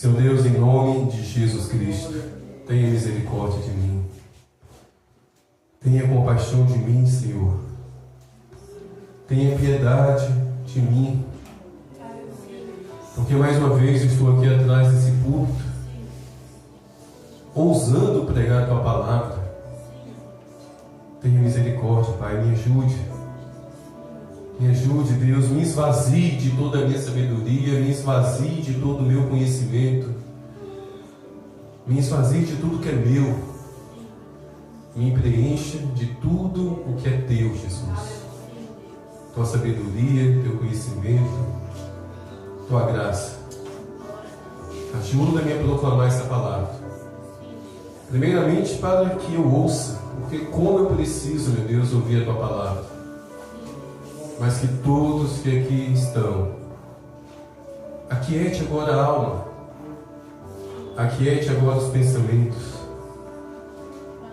Seu Deus, em nome de Jesus Cristo, tenha misericórdia de mim. Tenha compaixão de mim, Senhor. Tenha piedade de mim. Porque mais uma vez eu estou aqui atrás desse púlpito, ousando pregar a Tua palavra. Tenha misericórdia, Pai, me ajude. Me ajude, Deus, me esvazie de toda a minha sabedoria, me esvazie de todo o meu conhecimento, me esvazie de tudo que é meu, me preencha de tudo o que é Teu, Jesus. Tua sabedoria, Teu conhecimento, Tua graça. Ajuda-me a proclamar essa palavra. Primeiramente, para que eu ouça, porque como eu preciso, meu Deus, ouvir a Tua palavra. Mas que todos que aqui estão, aquiete agora a alma, aquiete agora os pensamentos,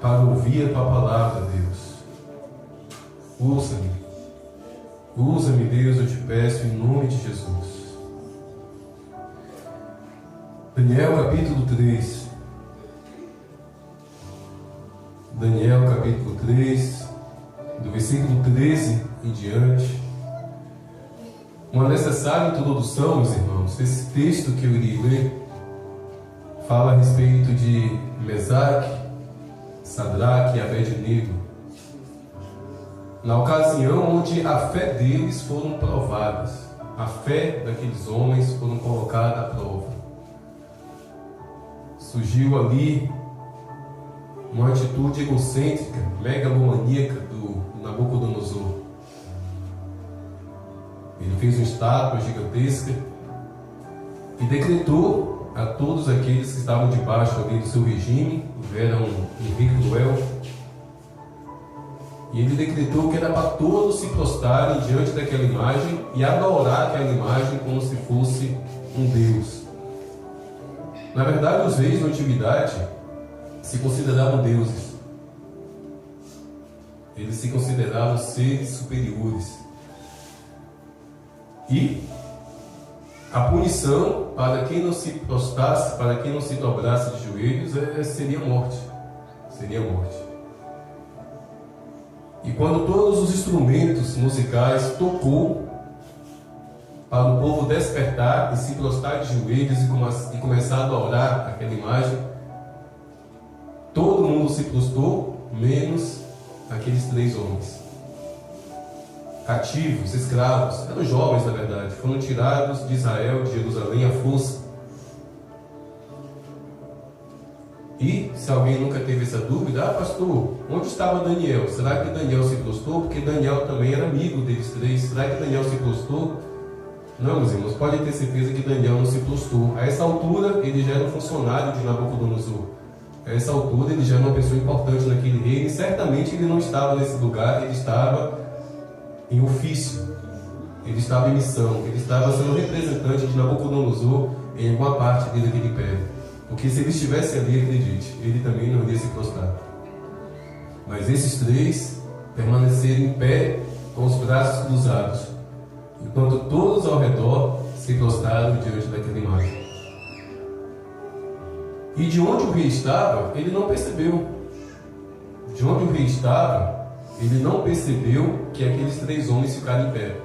para ouvir a Tua palavra, Deus. Usa-me, usa-me, Deus, eu te peço, em nome de Jesus. Daniel capítulo 3. Daniel capítulo 3, do versículo 13 em diante. Uma necessária introdução, meus irmãos. Esse texto que eu iria ler fala a respeito de Mesaque, Sadraque e Abednego, na ocasião onde a fé deles foram provadas, a fé daqueles homens foram colocada à prova. Surgiu ali uma atitude egocêntrica, megalomaníaca do Nabucodonosor. Ele fez uma estátua gigantesca e decretou a todos aqueles que estavam debaixo ali do seu regime, eram Henrique Cruel, e ele decretou que era para todos se prostrarem diante daquela imagem e adorar aquela imagem como se fosse um Deus. Na verdade, os reis na antiguidade se consideravam deuses. Eles se consideravam seres superiores. E a punição para quem não se prostrasse, para quem não se dobrasse de joelhos, seria morte. Seria morte. E quando todos os instrumentos musicais tocou para o povo despertar e se prostrar de joelhos e começar a adorar aquela imagem, todo mundo se prostrou, menos aqueles 3 homens. Cativos, escravos, eram jovens na verdade, foram tirados de Israel, de Jerusalém, à força. E, se alguém nunca teve essa dúvida, pastor, onde estava Daniel? Será que Daniel se prostrou? Porque Daniel também era amigo deles 3. Será que Daniel se prostrou? Não, meus irmãos, podem ter certeza que Daniel não se prostrou. A essa altura, ele já era um funcionário de Nabucodonosor. A essa altura, ele já era uma pessoa importante naquele reino. E certamente ele não estava nesse lugar, ele estava em ofício. Ele estava em missão. Ele estava sendo representante de Nabucodonosor em alguma parte dele daquele império. Porque se ele estivesse ali, acredite, ele também não iria se prostrar. Mas esses 3 permaneceram em pé com os braços cruzados, enquanto todos ao redor se prostraram diante daquela imagem. E de onde o rei estava, ele não percebeu. De onde o rei estava, ele não percebeu que aqueles 3 homens ficaram em pé.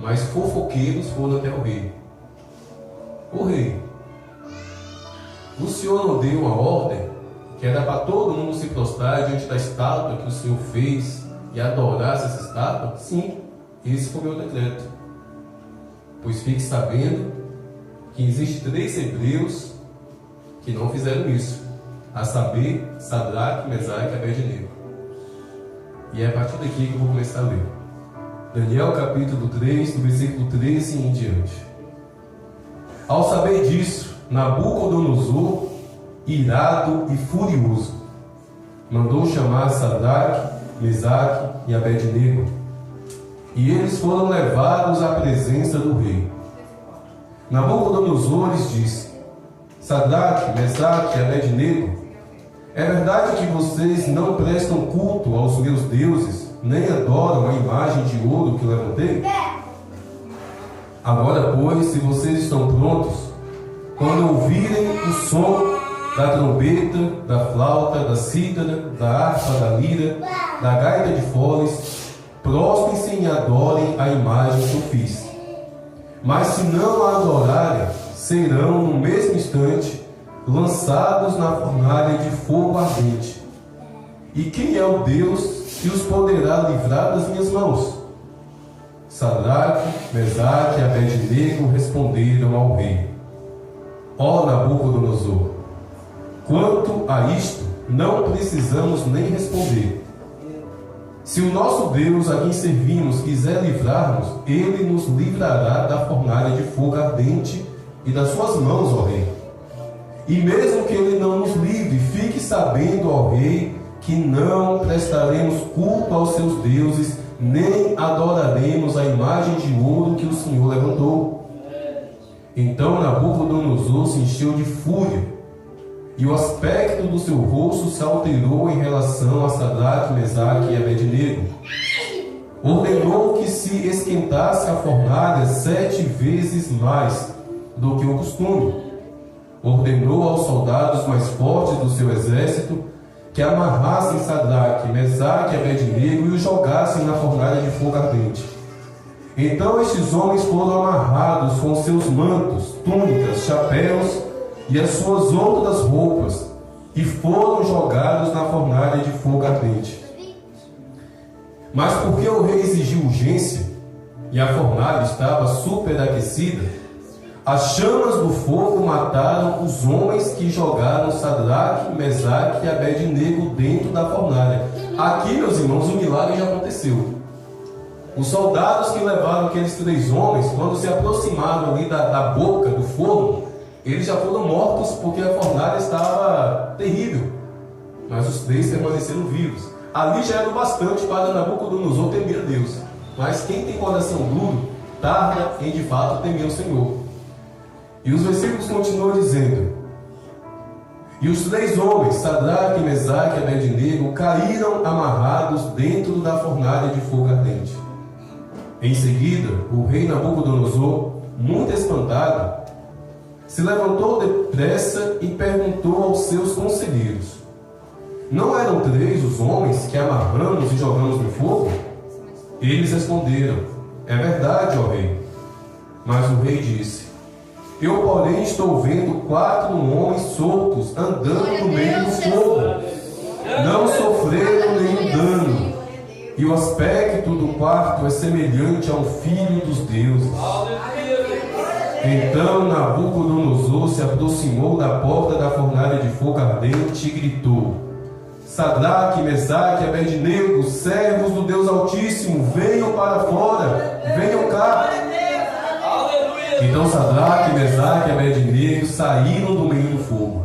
Mas fofoqueiros foram até o rei. O rei, o Senhor não deu uma ordem que era para todo mundo se prostrar diante da estátua que o Senhor fez e adorasse essa estátua? Sim, esse foi o meu decreto. Pois fique sabendo que existem 3 hebreus que não fizeram isso, a saber, Sadraque, Mesaque e Abednego. E é a partir daqui que eu vou começar a ler. Daniel capítulo 3, do versículo 13 em diante. Ao saber disso, Nabucodonosor, irado e furioso, mandou chamar Sadraque, Mesaque e Abednego, e eles foram levados à presença do rei. Nabucodonosor lhes disse: Sadraque, Mesaque e Abednego, é verdade que vocês não prestam culto aos meus deuses, nem adoram a imagem de ouro que levantei? Agora, pois, se vocês estão prontos, quando ouvirem o som da trombeta, da flauta, da cítara, da harpa, da lira, da gaita de foles, prostrem-se e adorem a imagem que eu fiz. Mas se não a adorarem, serão no mesmo instante lançados na fornalha de fogo ardente. E quem é o Deus que os poderá livrar das minhas mãos? Sadraque, Mesaque e Abed-nego responderam ao rei: Ó Nabucodonosor, quanto a isto, não precisamos nem responder. Se o nosso Deus, a quem servimos, quiser livrar-nos, ele nos livrará da fornalha de fogo ardente e das suas mãos, ó rei. E mesmo que ele não nos livre, fique sabendo, ó rei, que não prestaremos culto aos seus deuses, nem adoraremos a imagem de ouro que o Senhor levantou. Então Nabucodonosor se encheu de fúria, e o aspecto do seu rosto se alterou em relação a Sadraque, Mesaque e Abed-nego. Ordenou que se esquentasse a fornalha 7 vezes mais do que o costume. Ordenou aos soldados mais fortes do seu exército que amarrassem Sadraque, Mesaque e Abed-nego e os jogassem na fornalha de fogo ardente. Então estes homens foram amarrados com seus mantos, túnicas, chapéus e as suas outras roupas, e foram jogados na fornalha de fogo ardente. Mas porque o rei exigiu urgência, e a fornalha estava superaquecida, as chamas do fogo mataram os homens que jogaram Sadraque, Mesaque e Abed-nego dentro da fornalha. Aqui, meus irmãos, o milagre já aconteceu. Os soldados que levaram aqueles 3 homens, quando se aproximaram ali da boca do forno, eles já foram mortos porque a fornalha estava terrível. Mas os 3 permaneceram vivos. Ali já era o bastante para Nabucodonosor temer a Deus. Mas quem tem coração duro, tarda em de fato temer o Senhor. E os versículos continuam dizendo: E os 3 homens, Sadraque, Mesaque e Abed-nego, caíram amarrados dentro da fornalha de fogo ardente. Em seguida, o rei Nabucodonosor, muito espantado, se levantou depressa e perguntou aos seus conselheiros: Não eram 3 os homens que amarramos e jogamos no fogo? Eles responderam: É verdade, ó rei. Mas o rei disse: Eu, porém, estou vendo 4 homens soltos andando no meio do fogo. Não sofreram nenhum dano. E o aspecto do quarto é semelhante a um filho dos deuses. Então Nabucodonosor se aproximou da porta da fornalha de fogo ardente e gritou: Sadraque, Mesaque e Abed-nego, servos do Deus Altíssimo, venham para fora, venham cá. Então Sadraque, Mesaque e Abed-nego saíram do meio do fogo.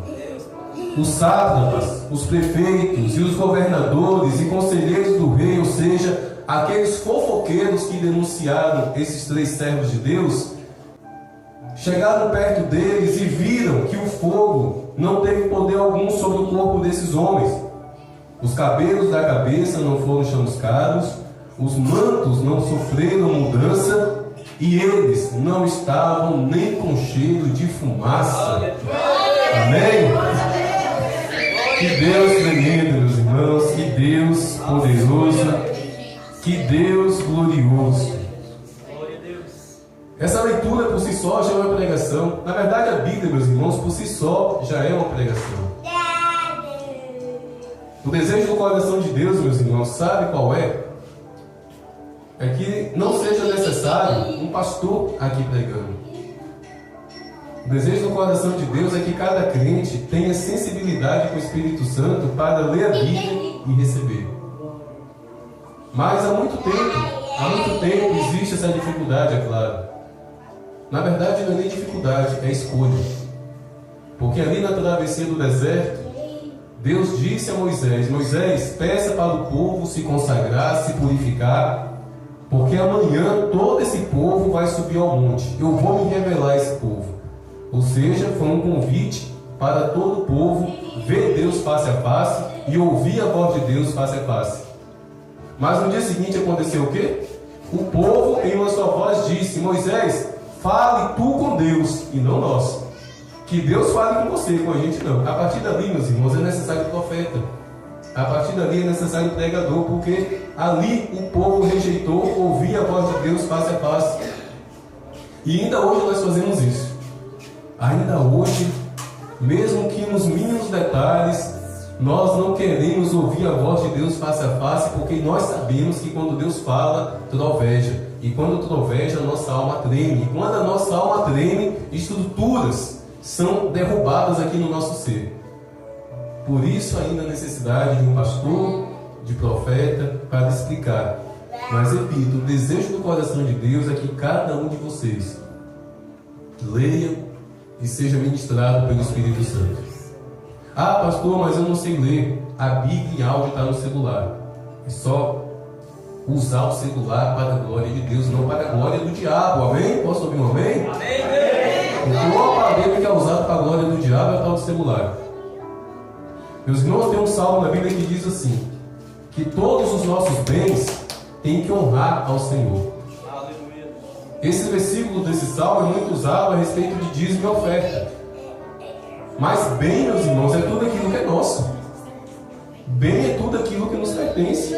Os sátrapas, os prefeitos e os governadores e conselheiros do rei, ou seja, aqueles fofoqueiros que denunciaram esses 3 servos de Deus, chegaram perto deles e viram que o fogo não teve poder algum sobre o corpo desses homens. Os cabelos da cabeça não foram chamuscados, os mantos não sofreram mudança, e eles não estavam nem com cheiro de fumaça. Amém? Que Deus tremendo, meus irmãos, que Deus poderoso, que Deus glorioso. Essa leitura por si só já é uma pregação. Na verdade, a Bíblia, meus irmãos, por si só já é uma pregação. O desejo do coração de Deus, meus irmãos, sabe qual é? É que não seja necessário um pastor aqui pregando. O desejo do coração de Deus é que cada crente tenha sensibilidade com o Espírito Santo para ler a Bíblia e receber. Mas há muito tempo existe essa dificuldade, é claro. Na verdade não é nem dificuldade, é escolha. Porque ali na travessia do deserto, Deus disse a Moisés: Moisés, peça para o povo se consagrar, se purificar, porque amanhã todo esse povo vai subir ao monte. Eu vou me revelar a esse povo. Ou seja, foi um convite para todo o povo ver Deus face a face e ouvir a voz de Deus face a face. Mas no dia seguinte aconteceu o quê? O povo, em uma só voz, disse: Moisés, fale tu com Deus e não nós. que Deus fale com você, com a gente não. A partir dali, meus irmãos, é necessário profeta. A partir dali é necessário pregador, porque ali o povo rejeitou ouvir a voz de Deus face a face. E ainda hoje nós fazemos isso. Ainda hoje, mesmo que nos mínimos detalhes, nós não queremos ouvir a voz de Deus face a face, porque nós sabemos que quando Deus fala, troveja. E quando troveja, a nossa alma treme. E quando a nossa alma treme, estruturas são derrubadas aqui no nosso ser. Por isso ainda a necessidade de um pastor, de profeta, para explicar. Mas repito, o desejo do coração de Deus é que cada um de vocês leia e seja ministrado pelo Espírito Santo. Ah, pastor, mas eu não sei ler. A Bíblia em áudio está no celular. É só usar o celular para a glória de Deus, não para a glória do diabo. Amém? Posso ouvir um amém? Amém. Então o aparelho que é usado para a glória do diabo é o tal do celular. Meus irmãos, tem um salmo na Bíblia que diz assim: que todos os nossos bens têm que honrar ao Senhor. Aleluia. Esse versículo desse salmo é muito usado a respeito de dízimo e oferta. Mas bem, meus irmãos, é tudo aquilo que é nosso. Bem é tudo aquilo que nos pertence.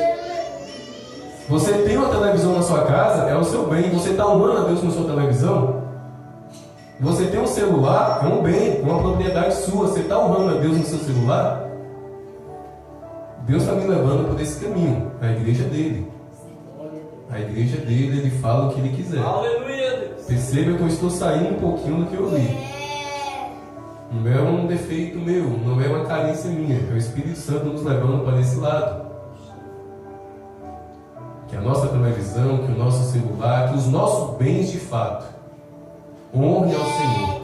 Você tem uma televisão na sua casa, é o seu bem. Você está honrando a Deus com sua televisão? Você tem um celular, é um bem, uma propriedade sua. Você está honrando a Deus no seu celular? Deus está me levando por esse caminho, a igreja dele. A igreja dele, ele fala o que ele quiser. Aleluia, Deus. Perceba que eu estou saindo um pouquinho do que eu li. Não é um defeito meu, não é uma carência minha. É o Espírito Santo nos levando para esse lado. Que a nossa televisão, que o nosso celular, que os nossos bens de fato honrem ao Senhor.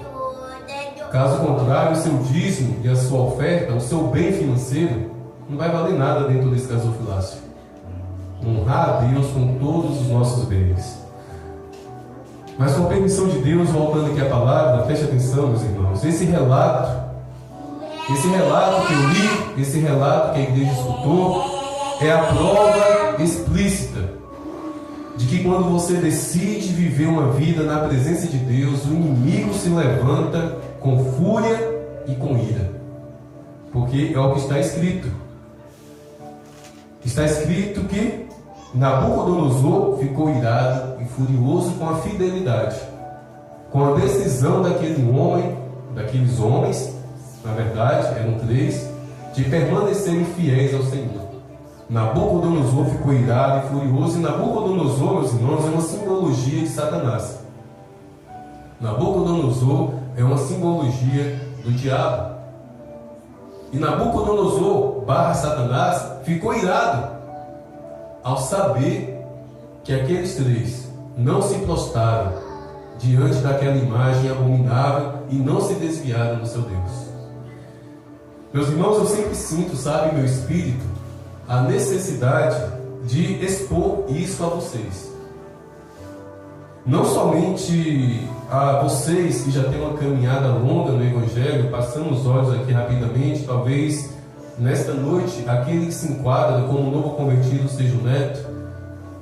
Caso contrário, o seu dízimo e a sua oferta, o seu bem financeiro, não vai valer nada dentro desse gasofilácio. Honrar a Deus com todos os nossos bens. Mas com a permissão de Deus, voltando aqui à palavra, preste atenção, meus irmãos. Esse relato que eu li, esse relato que a igreja escutou, é a prova explícita de que quando você decide viver uma vida na presença de Deus, o inimigo se levanta com fúria e com ira. Porque é o que está escrito. Está escrito que Nabucodonosor ficou irado e furioso com a fidelidade, com a decisão daqueles homens, na verdade eram 3, de permanecerem fiéis ao Senhor. Nabucodonosor ficou irado e furioso, e Nabucodonosor, meus irmãos, é uma simbologia de Satanás. Nabucodonosor é uma simbologia do diabo. E Nabucodonosor / Satanás ficou irado ao saber que aqueles 3 não se prostraram diante daquela imagem abominável e não se desviaram do seu Deus. Meus irmãos, eu sempre sinto, sabe, meu espírito, a necessidade de expor isso a vocês. Não somente a vocês que já têm uma caminhada longa no Evangelho, passando os olhos aqui rapidamente, talvez nesta noite, aquele que se enquadra como novo convertido seja o Neto,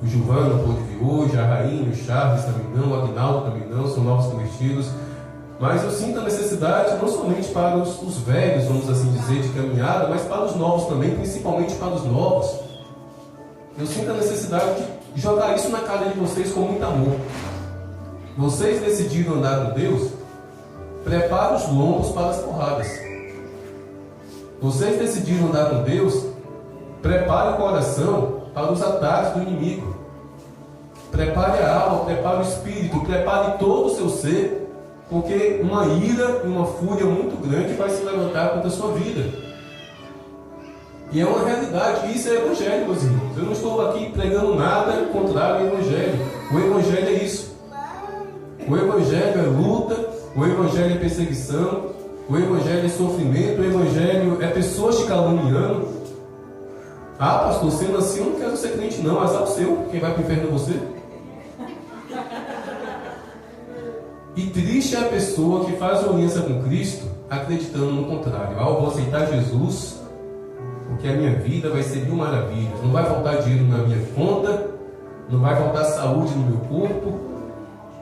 o Giovanni não pôde vir hoje, a Rainha, o Charles também não, o Aguinaldo também não, são novos convertidos. Mas eu sinto a necessidade não somente para os velhos, vamos assim dizer, de caminhada, mas para os novos também, principalmente para os novos. Eu sinto a necessidade de jogar isso na cara de vocês com muito amor. Vocês decidiram andar com Deus? Prepare os lombos para as porradas. Vocês decidiram andar com Deus? Prepare o coração para os ataques do inimigo. Prepare a alma, prepare o espírito, prepare todo o seu ser, porque uma ira e uma fúria muito grande vai se levantar contra a sua vida. E é uma realidade, isso é evangelho, meus irmãos. Eu não estou aqui pregando nada contrário ao evangelho. O evangelho é isso. O evangelho é luta, o evangelho é perseguição, o evangelho é sofrimento, o evangelho é pessoas te caluniando. Ah, pastor, sendo assim eu não quero ser crente não, azar o seu, quem vai para o inferno é você. E triste é a pessoa que faz aliança com Cristo acreditando no contrário. Ah, eu vou aceitar Jesus porque a minha vida vai ser mil maravilhas, não vai faltar dinheiro na minha conta, não vai faltar saúde no meu corpo.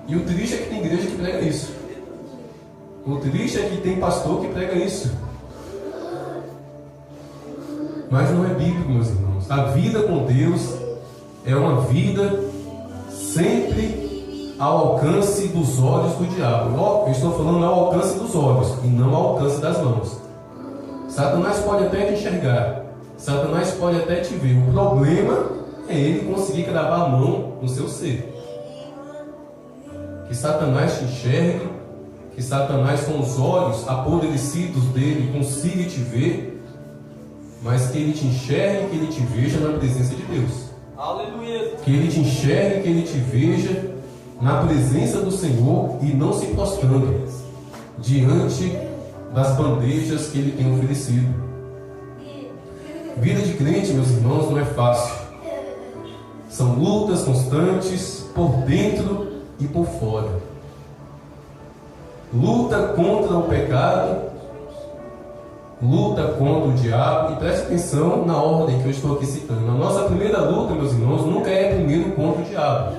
E o triste é que tem igreja que prega isso. O triste é que tem pastor que prega isso. Mas não é bíblico, meus irmãos. A vida com Deus é uma vida sempre ao alcance dos olhos do diabo. Eu estou falando ao alcance dos olhos e não ao alcance das mãos. Satanás pode até te enxergar, Satanás pode até te ver. O problema é ele conseguir cravar a mão no seu ser. Que Satanás te enxergue, que Satanás com os olhos apodrecidos dele consiga te ver, mas que ele te enxergue, que ele te veja na presença de Deus. Aleluia. Que ele te enxergue, que ele te veja na presença do Senhor e não se prostrando diante das bandejas que ele tem oferecido. Vida de crente, meus irmãos, não é fácil. São lutas constantes por dentro e por fora. Luta contra o pecado, luta contra o diabo. E preste atenção na ordem que eu estou aqui citando. A nossa primeira luta, meus irmãos, nunca é primeiro contra o diabo.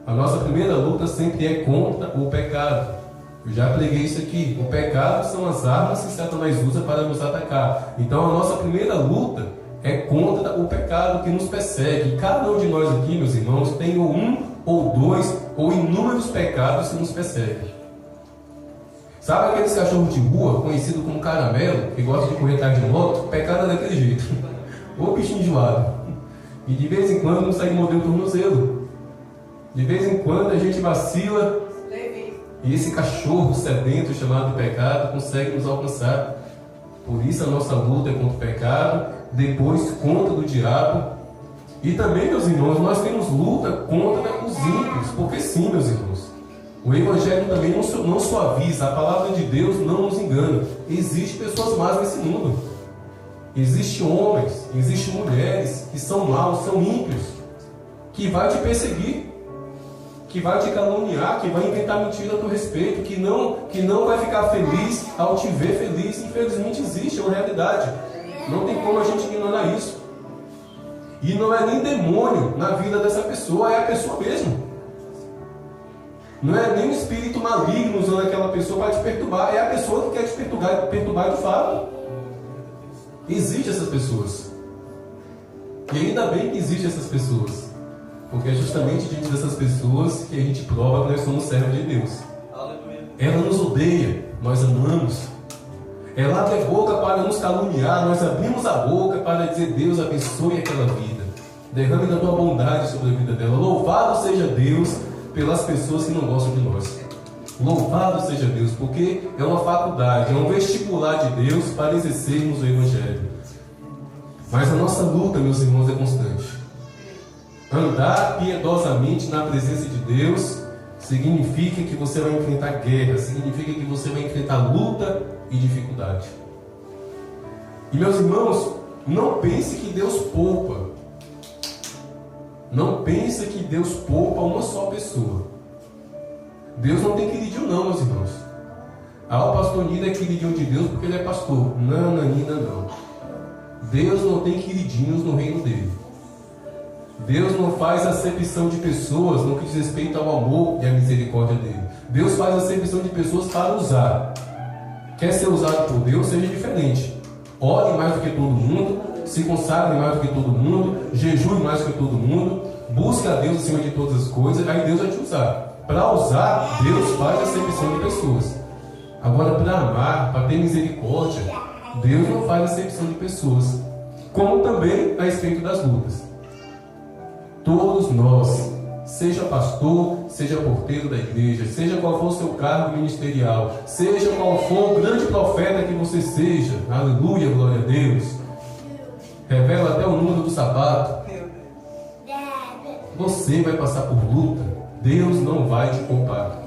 A nossa primeira luta sempre é contra o pecado. Eu já preguei isso aqui. O pecado são as armas que Satanás usa para nos atacar. Então a nossa primeira luta é contra o pecado que nos persegue. E cada um de nós aqui, meus irmãos, tem ou um, ou dois, ou inúmeros pecados que nos perseguem. Sabe aqueles cachorros de rua, conhecido como caramelo, que gostam de correr atrás de moto? Pecado é daquele jeito. Ou bichinho enjoado. E de vez em quando consegue morder o tornozelo. De vez em quando a gente vacila e esse cachorro sedento chamado pecado consegue nos alcançar. Por isso a nossa luta é contra o pecado, depois contra o diabo. E também, meus irmãos, nós temos luta contra os ímpios. Porque sim, meus irmãos, o Evangelho também não suaviza. A palavra de Deus não nos engana. Existem pessoas más nesse mundo. Existem homens, existem mulheres que são maus, são ímpios, que vai te perseguir, que vai te caluniar, que vai inventar mentira a teu respeito, que não vai ficar feliz ao te ver feliz. Infelizmente existe, é uma realidade. Não tem como a gente ignorar isso. E não é nem demônio na vida dessa pessoa, é a pessoa mesmo. Não é nem um espírito maligno usando aquela pessoa para te perturbar, é a pessoa que quer te perturbar de fato. Existem essas pessoas. E ainda bem que existem essas pessoas. Porque é justamente diante dessas pessoas que a gente prova que nós somos servos de Deus. Aleluia. Ela nos odeia, nós amamos. Ela abre a boca para nos caluniar, nós abrimos a boca para dizer: Deus abençoe aquela vida, derrame da tua bondade sobre a vida dela. Louvado seja Deus pelas pessoas que não gostam de nós. Louvado seja Deus, porque é uma faculdade, é um vestibular de Deus para exercermos o Evangelho. Mas a nossa luta, meus irmãos, é constante. Andar piedosamente na presença de Deus significa que você vai enfrentar guerra, significa que você vai enfrentar luta e dificuldade. E, meus irmãos, não pense que Deus poupa. Não pense que Deus poupa uma só pessoa. Deus não tem queridinho não, meus irmãos. O pastor Nino é queridinho de Deus porque ele é pastor. Não, Nina, não. Deus não tem queridinhos no reino dele. Deus não faz acepção de pessoas no que diz respeito ao amor e à misericórdia dele. Deus faz acepção de pessoas para usar. Quer ser usado por Deus, seja diferente. Ore mais do que todo mundo, se consagre mais do que todo mundo, jejue mais do que todo mundo, busque a Deus acima de todas as coisas, aí Deus vai te usar. Para usar, Deus faz acepção de pessoas. Agora, para amar, para ter misericórdia, Deus não faz acepção de pessoas. Como também a respeito das lutas. Todos nós, seja pastor, seja porteiro da igreja, seja qual for o seu cargo ministerial, seja qual for o grande profeta que você seja, aleluia, glória a Deus, revela até o número do sapato, você vai passar por luta. Deus não vai te poupar.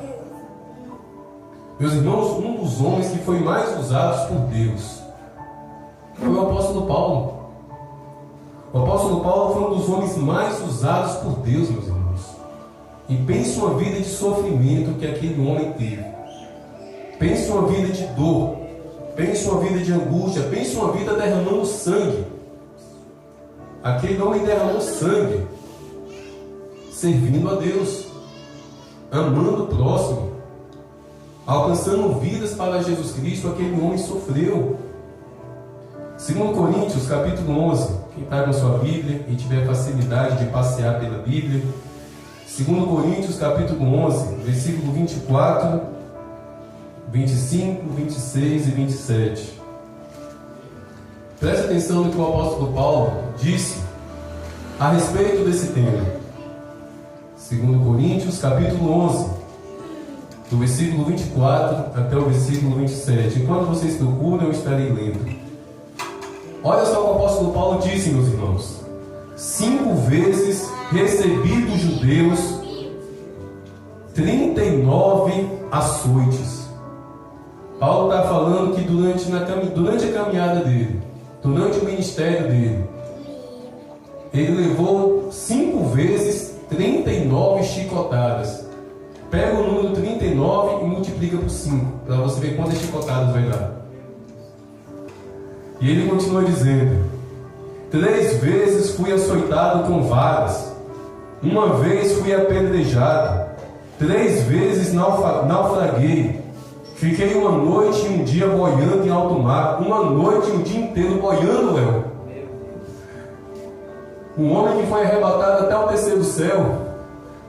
Meus irmãos, um dos homens que foi mais usados por Deus foi o apóstolo Paulo. O apóstolo Paulo foi um dos homens mais usados por Deus, meus irmãos. E pense uma vida de sofrimento que aquele homem teve. Pense uma vida de dor. Pense uma vida de angústia. Pense uma vida derramando sangue. Aquele homem derramou sangue, servindo a Deus, amando o próximo. alcançando vidas para Jesus Cristo, aquele homem sofreu. 2 Coríntios, capítulo 11. Quem está com a sua Bíblia e tiver facilidade de passear pela Bíblia. 2 Coríntios, capítulo 11, versículo 24, 25, 26 e 27. Preste atenção no que o apóstolo Paulo disse a respeito desse tema. 2 Coríntios, capítulo 11, do versículo 24 até o versículo 27. Enquanto vocês procuram, eu estarei lendo. Olha só o que o apóstolo Paulo disse, meus irmãos. 5 vezes recebi dos judeus 39 açoites. Paulo está falando que durante a caminhada dele, durante o ministério dele, ele levou 5 vezes 39 chicotadas. Pega o número 39 e multiplica por 5, para você ver quantas chicotadas vai dar. E ele continua dizendo: 3 vezes fui açoitado com varas, 1 vez fui apedrejado, 3 vezes naufraguei, fiquei 1 noite e 1 dia boiando em alto mar, 1 noite e 1 dia inteiro boiando, Léo. Um homem que foi arrebatado até o terceiro céu,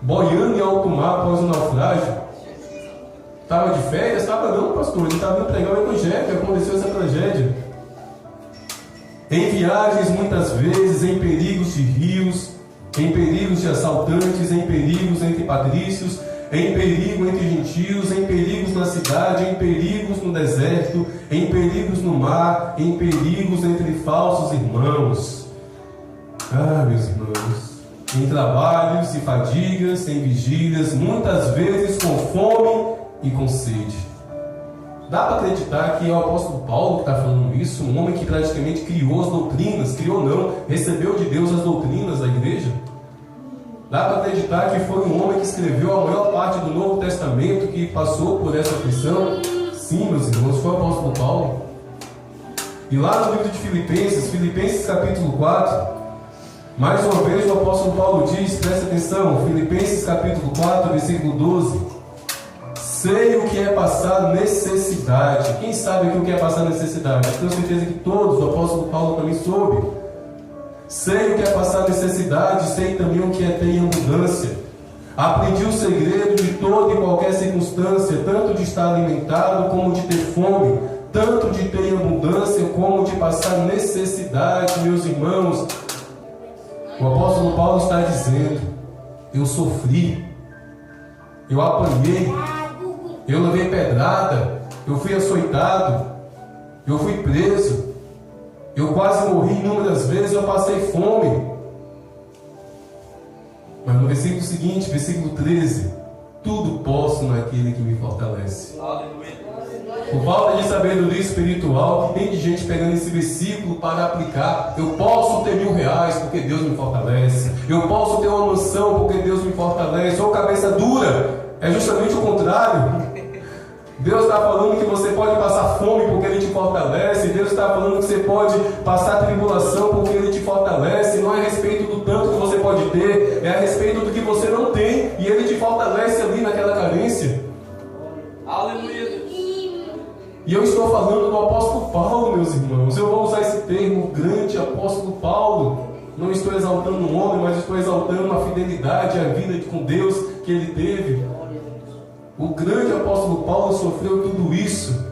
boiando em alto mar após o naufrágio. Estava de férias? Estava não, pastor. Ele estava indo pregar o evangelho, aconteceu essa tragédia. Em viagens, muitas vezes, em perigos de rios, em perigos de assaltantes, em perigos entre patrícios, em perigo entre gentios, em perigos na cidade, em perigos no deserto, em perigos no mar, em perigos entre falsos irmãos. Ah, meus irmãos, em trabalhos e fadigas, em vigílias, muitas vezes com fome e com sede. Dá para acreditar que é o apóstolo Paulo que está falando isso, um homem que praticamente criou as doutrinas, criou não, recebeu de Deus as doutrinas da igreja? Dá para acreditar que foi um homem que escreveu a maior parte do Novo Testamento, que passou por essa aflição? Sim, meus irmãos, foi o apóstolo Paulo. E lá no livro de Filipenses capítulo 4, mais uma vez o apóstolo Paulo diz, presta atenção, Filipenses capítulo 4, versículo 12: sei o que é passar necessidade. Quem sabe o que é passar necessidade? Eu tenho certeza que todos, o apóstolo Paulo também soube. Sei o que é passar necessidade, sei também o que é ter em abundância. Aprendi o segredo de toda e qualquer circunstância, tanto de estar alimentado como de ter fome, tanto de ter em abundância como de passar necessidade, meus irmãos. O apóstolo Paulo está dizendo: eu sofri, eu apanhei, eu levei pedrada, eu fui açoitado, eu fui preso, eu quase morri inúmeras vezes, eu passei fome. Mas no versículo seguinte, versículo 13: tudo posso naquele que me fortalece. Por falta de sabedoria espiritual, que tem de gente pegando esse versículo para aplicar. Eu posso ter R$1.000 porque Deus me fortalece. Eu posso ter uma mansão porque Deus me fortalece. Ou cabeça dura, é justamente o contrário. Deus está falando que você pode passar fome porque Ele te fortalece. Deus está falando que você pode passar tribulação porque Ele te fortalece. Não é a respeito do tanto que você pode ter, é a respeito do que você não tem, e Ele te fortalece ali naquela carência. Aleluia. E eu estou falando do apóstolo Paulo, meus irmãos. Eu vou usar esse termo, grande apóstolo Paulo. Não estou exaltando um homem, mas estou exaltando a fidelidade, a vida com Deus que ele teve. O grande apóstolo Paulo sofreu tudo isso.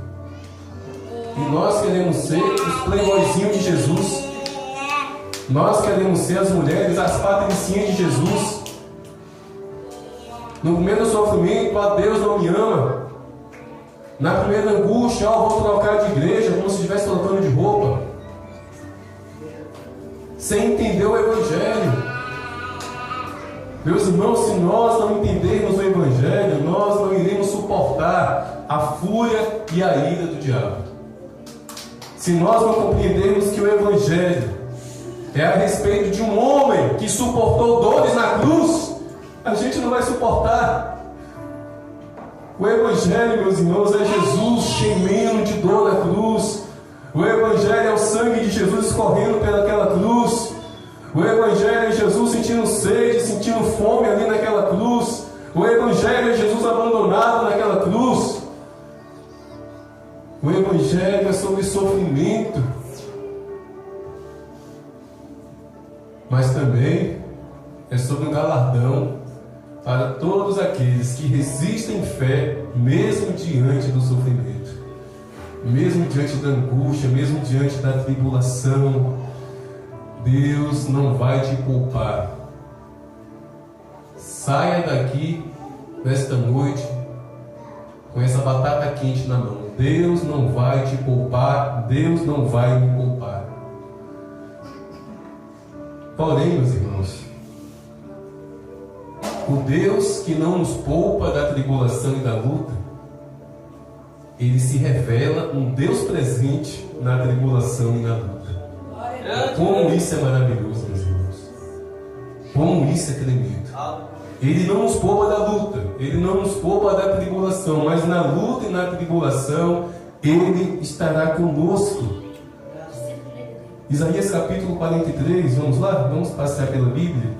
E nós queremos ser os playboyzinhos de Jesus. Nós queremos ser as mulheres, as patricinhas de Jesus. No primeiro sofrimento, a Deus não me ama. Na primeira angústia, eu vou trocar de igreja, como se estivesse trocando de roupa. Sem entender o Evangelho. Meus irmãos, se nós não entendermos o Evangelho, nós não iremos suportar a fúria e a ira do diabo. Se nós não compreendermos que o Evangelho é a respeito de um homem que suportou dores na cruz, a gente não vai suportar. O Evangelho, meus irmãos, é Jesus gemendo de dor na cruz. O Evangelho é o sangue de Jesus escorrendo pelaquela cruz. O Evangelho é Jesus sentindo sede, sentindo fome ali naquela cruz. O Evangelho é Jesus abandonado naquela cruz. O Evangelho é sobre sofrimento, mas também é sobre um galardão para todos aqueles que resistem em fé, mesmo diante do sofrimento, mesmo diante da angústia, mesmo diante da tribulação. Deus não vai te poupar. Saia daqui nesta noite com essa batata quente na mão. Deus não vai te poupar, Deus não vai me poupar. Porém, meus irmãos, o Deus que não nos poupa da tribulação e da luta, Ele se revela um Deus presente na tribulação e na luta. Como isso é maravilhoso, meus irmãos. Como isso é tremendo. Ele não nos poupa da luta, Ele não nos poupa da tribulação, mas na luta e na tribulação Ele estará conosco. Isaías capítulo 43, vamos lá? Vamos passear pela Bíblia.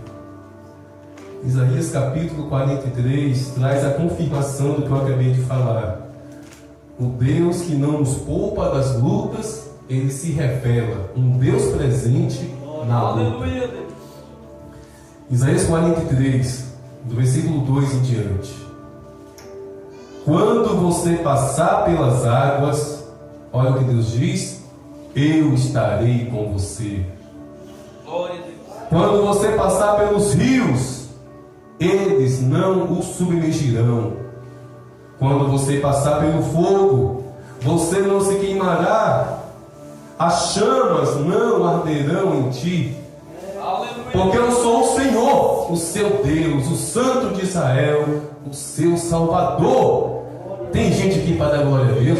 Isaías capítulo 43 traz a confirmação do que eu acabei de falar. O Deus que não nos poupa das lutas, Ele se revela um Deus presente na luta. Isaías 43, do versículo 2 em diante. Quando você passar pelas águas, olha o que Deus diz: eu estarei com você. Quando você passar pelos rios, eles não o submergirão. Quando você passar pelo fogo, você não se queimará. As chamas não arderão em ti. Porque eu sou o Senhor, o seu Deus, o Santo de Israel, o seu Salvador. Tem gente aqui para dar glória a Deus?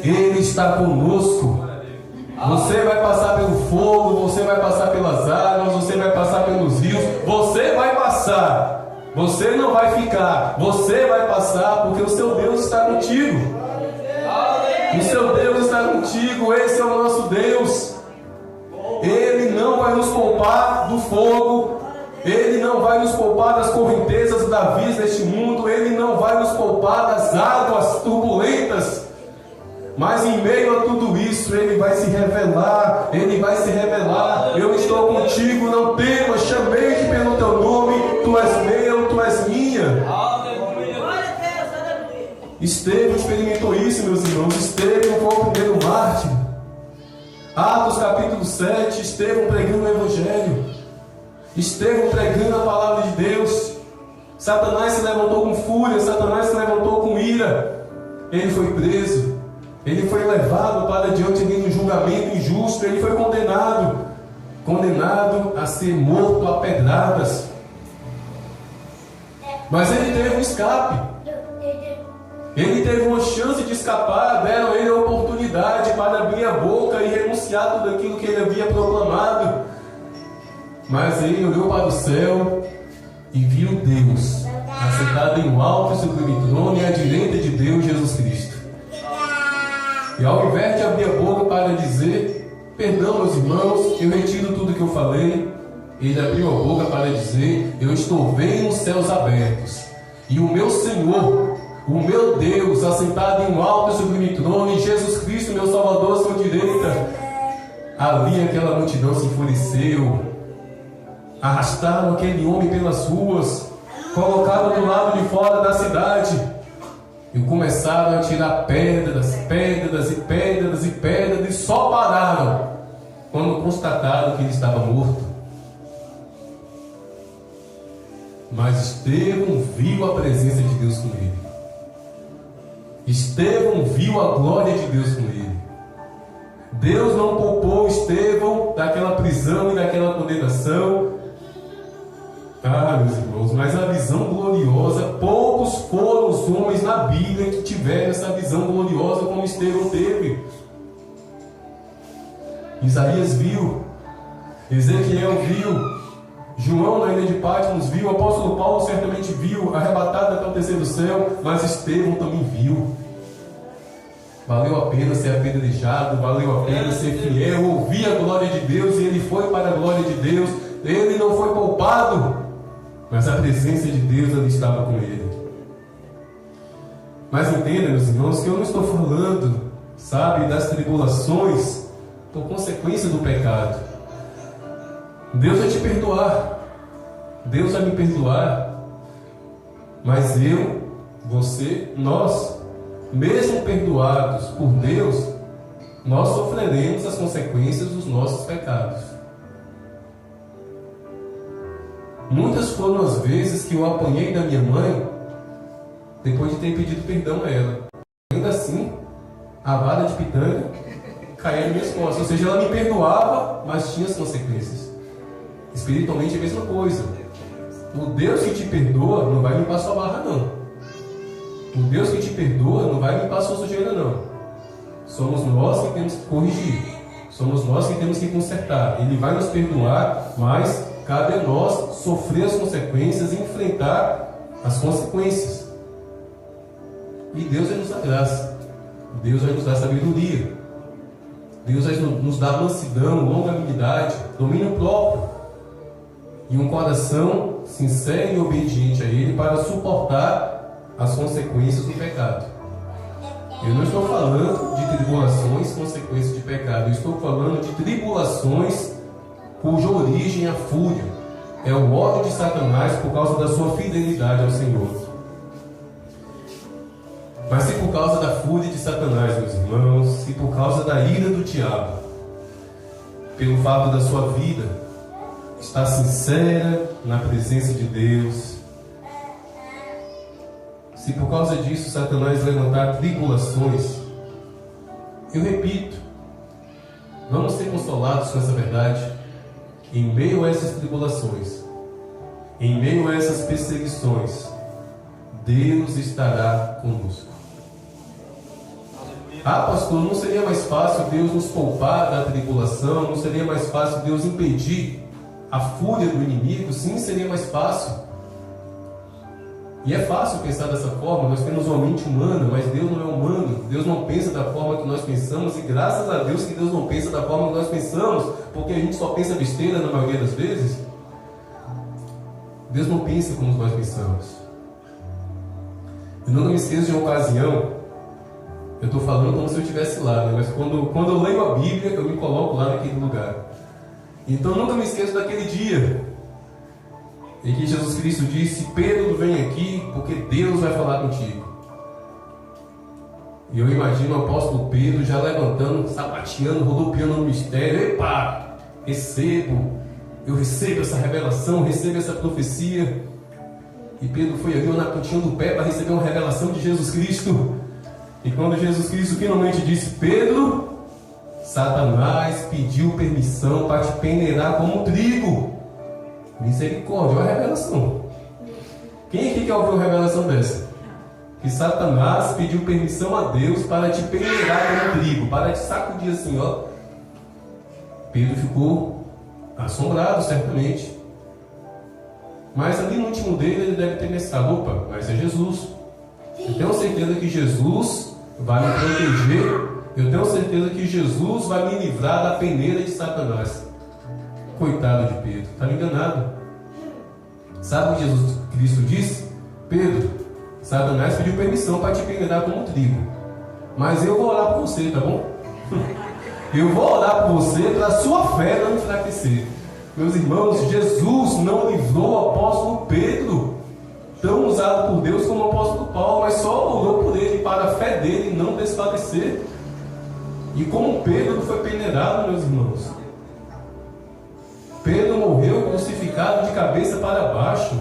Ele está conosco. Você vai passar pelo fogo, você vai passar pelas águas, você vai passar pelos rios. Você vai passar. Você não vai ficar. Você vai passar porque o seu Deus está contigo. O seu Deus está contigo. Esse é o nosso Deus. Ele não vai nos poupar do fogo. Ele não vai nos poupar das correntezas da vida deste mundo. Ele não vai nos poupar das águas turbulentas. Mas em meio a tudo isso, Ele vai se revelar. Ele vai se revelar. Eu estou contigo, não temas. Chamei-te pelo teu nome. Tu és meu, tu és minha. Estevão experimentou isso, meus irmãos. Estevão foi o primeiro mártir. Atos capítulo 7, Estevão pregando o Evangelho. Estevão pregando a palavra de Deus. Satanás se levantou com fúria, Satanás se levantou com ira. Ele foi preso. Ele foi levado para diante de um julgamento injusto. Ele foi condenado a ser morto a pedradas. Mas ele teve um escape. Ele teve uma chance de escapar. Deram a ele a oportunidade para abrir a boca e renunciar tudo aquilo que ele havia proclamado. Mas ele olhou para o céu e viu Deus assentado em um alto e sublime trono, e à direita de Deus, Jesus Cristo. E ao invés de abrir a boca para dizer: perdão, meus irmãos, eu retiro tudo que eu falei, ele abriu a boca para dizer: eu estou vendo os céus abertos, e o meu Senhor, o meu Deus, assentado em um alto e sublime trono, e Jesus Cristo, meu Salvador, à sua direita. Ali aquela multidão se enfureceu, arrastaram aquele homem pelas ruas, colocaram do lado de fora da cidade, e começaram a tirar pedras, e só pararam quando constataram que ele estava morto. Mas Estevão viu a presença de Deus com ele. Estevão viu a glória de Deus com ele. Deus não poupou Estevão daquela prisão e daquela condenação. Meus irmãos, mas a visão gloriosa, poucos foram os homens na Bíblia que tiveram essa visão gloriosa como Estevão teve. Isaías viu, Ezequiel viu, João na ilha de Patmos viu, o apóstolo Paulo certamente viu, arrebatado até o terceiro céu, mas Estevão também viu. Valeu a pena ser apedrejado, valeu a pena ser fiel, ouvir a glória de Deus, e ele foi para a glória de Deus. Ele não foi poupado, mas a presença de Deus ali estava com ele. Mas entenda, meus irmãos, que eu não estou falando, sabe, das tribulações por consequência do pecado. Deus vai te perdoar. Deus vai me perdoar. Mas eu, você, nós, mesmo perdoados por Deus, nós sofreremos as consequências dos nossos pecados. Muitas foram as vezes que eu apanhei da minha mãe depois de ter pedido perdão a ela. Ainda assim, a vara de pitanga caía nas minhas costas. Ou seja, ela me perdoava, mas tinha as consequências. Espiritualmente é a mesma coisa. O Deus que te perdoa não vai limpar sua barra, não. O Deus que te perdoa não vai limpar sua sujeira, não. Somos nós que temos que corrigir. Somos nós que temos que consertar. Ele vai nos perdoar, mas cabe a nós sofrer as consequências e enfrentar as consequências. E Deus vai nos dar graça. Deus vai nos dar sabedoria. Deus vai nos dar mansidão, longanimidade, domínio próprio. E um coração sincero e obediente a Ele para suportar as consequências do pecado. Eu não estou falando de tribulações consequências de pecado. Eu estou falando de tribulações cuja origem é a fúria. É o ódio de Satanás por causa da sua fidelidade ao Senhor. Mas se por causa da fúria de Satanás, meus irmãos, se por causa da ira do diabo, pelo fato da sua vida estar sincera na presença de Deus, se por causa disso Satanás levantar tribulações, eu repito, vamos ser consolados com essa verdade. Em meio a essas tribulações, em meio a essas perseguições, Deus estará conosco. Ah, pastor, não seria mais fácil Deus nos poupar da tribulação? Não seria mais fácil Deus impedir a fúria do inimigo? Sim, seria mais fácil. E é fácil pensar dessa forma. Nós temos uma mente humana, mas Deus não é humano. Deus não pensa da forma que nós pensamos. E graças a Deus que Deus não pensa da forma que nós pensamos, porque a gente só pensa besteira na maioria das vezes. Deus não pensa como nós pensamos. Eu nunca me esqueço de uma ocasião. Eu estou falando como se eu estivesse lá, né? Mas quando eu leio a Bíblia, eu me coloco lá naquele lugar. Então eu nunca me esqueço daquele dia em que Jesus Cristo disse: Pedro, vem aqui, porque Deus vai falar contigo. E eu imagino o apóstolo Pedro já levantando, sapateando, rodopiando no mistério. Epa, eu recebo essa revelação, recebo essa profecia. E Pedro foi ali na pontinha do pé para receber uma revelação de Jesus Cristo. E quando Jesus Cristo finalmente disse: Pedro, Satanás pediu permissão para te peneirar como trigo. Misericórdia, olha a revelação. Quem aqui quer ouvir uma revelação dessa? Que Satanás pediu permissão a Deus para te peneirar como trigo, para te sacudir assim, ó. Pedro ficou assombrado, certamente. Mas ali no último dele, ele deve ter pensado: opa, mas é Jesus. Eu tenho certeza que Jesus vai me proteger. Eu tenho certeza que Jesus vai me livrar da peneira de Satanás. Coitado de Pedro, está enganado. Sabe o que Jesus Cristo disse? Pedro, Satanás pediu permissão para te peneirar como trigo, mas eu vou orar por você, tá bom? Eu vou orar por você para a sua fé não enfraquecer. Meus irmãos, Jesus não livrou o apóstolo Pedro, tão usado por Deus como o apóstolo Paulo, mas só orou por ele para a fé dele não desfalecer. E como Pedro foi peneirado, meus irmãos, Pedro morreu crucificado de cabeça para baixo.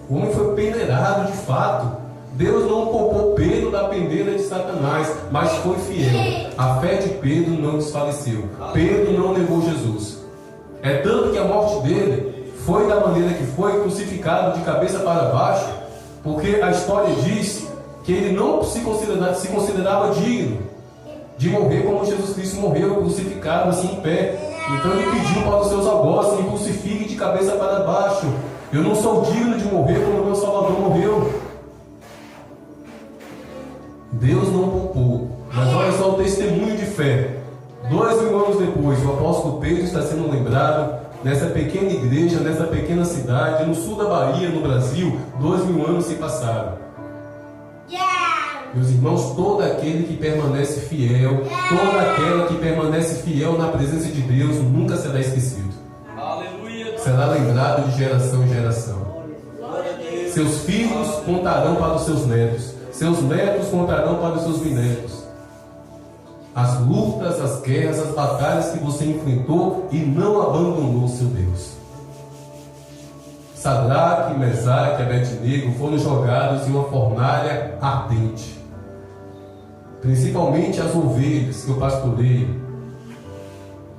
O homem foi peneirado de fato. Deus não poupou Pedro da peneira de Satanás, mas foi fiel. A fé de Pedro não desfaleceu. Pedro não negou Jesus. É tanto que a morte dele foi da maneira que foi, crucificado de cabeça para baixo, porque a história diz que ele não se considerava digno de morrer como Jesus Cristo morreu, crucificado assim em pé. Então ele pediu para os seus algozes: me crucifiquem de cabeça para baixo. Eu não sou digno de morrer como o meu Salvador morreu. Deus não poupou. Mas olha só o testemunho de fé. 2000 anos depois, o apóstolo Pedro está sendo lembrado nessa pequena igreja, nessa pequena cidade, no sul da Bahia, no Brasil. 2000 anos se passaram. Meus irmãos, todo aquele que permanece fiel, toda aquela que permanece fiel na presença de Deus, nunca será esquecido. Aleluia. Será lembrado de geração em geração. Seus filhos contarão para os seus netos. Seus netos contarão para os seus bisnetos. As lutas, as guerras, as batalhas que você enfrentou e não abandonou seu Deus. Sadraque, Mesaque e Abednego foram jogados em uma fornalha ardente. Principalmente as ovelhas que eu pastoreio.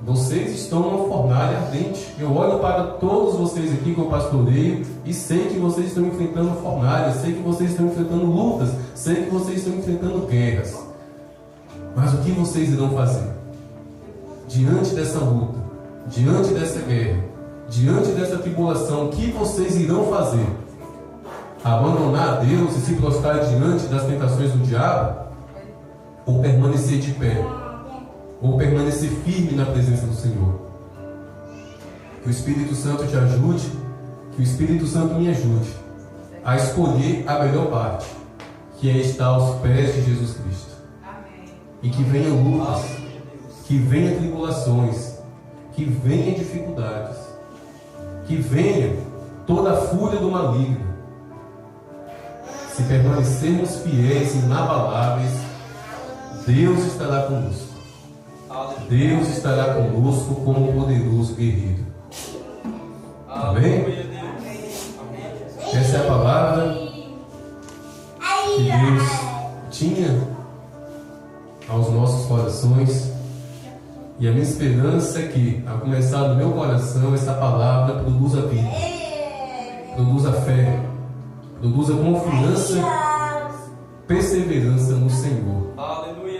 Vocês estão numa fornalha ardente. Eu olho para todos vocês aqui que eu pastoreio e sei que vocês estão enfrentando fornalhas, sei que vocês estão enfrentando lutas, sei que vocês estão enfrentando guerras. Mas o que vocês irão fazer? Diante dessa luta, diante dessa guerra, diante dessa tribulação, o que vocês irão fazer? Abandonar a Deus e se prostrar diante das tentações do diabo? Ou permanecer de pé? Ou permanecer firme na presença do Senhor? Que o Espírito Santo te ajude, que o Espírito Santo me ajude a escolher a melhor parte, que é estar aos pés de Jesus Cristo. E que venham lutas, que venham tribulações, que venham dificuldades, que venha toda a fúria do maligno. Se permanecermos fiéis e inabaláveis, Deus estará conosco. Deus estará conosco como um poderoso guerreiro. Amém? Essa é a palavra que Deus tinha aos nossos corações. E a minha esperança é que, a começar no meu coração, essa palavra produza vida, produza fé, produza confiança, perseverança no Senhor. Aleluia.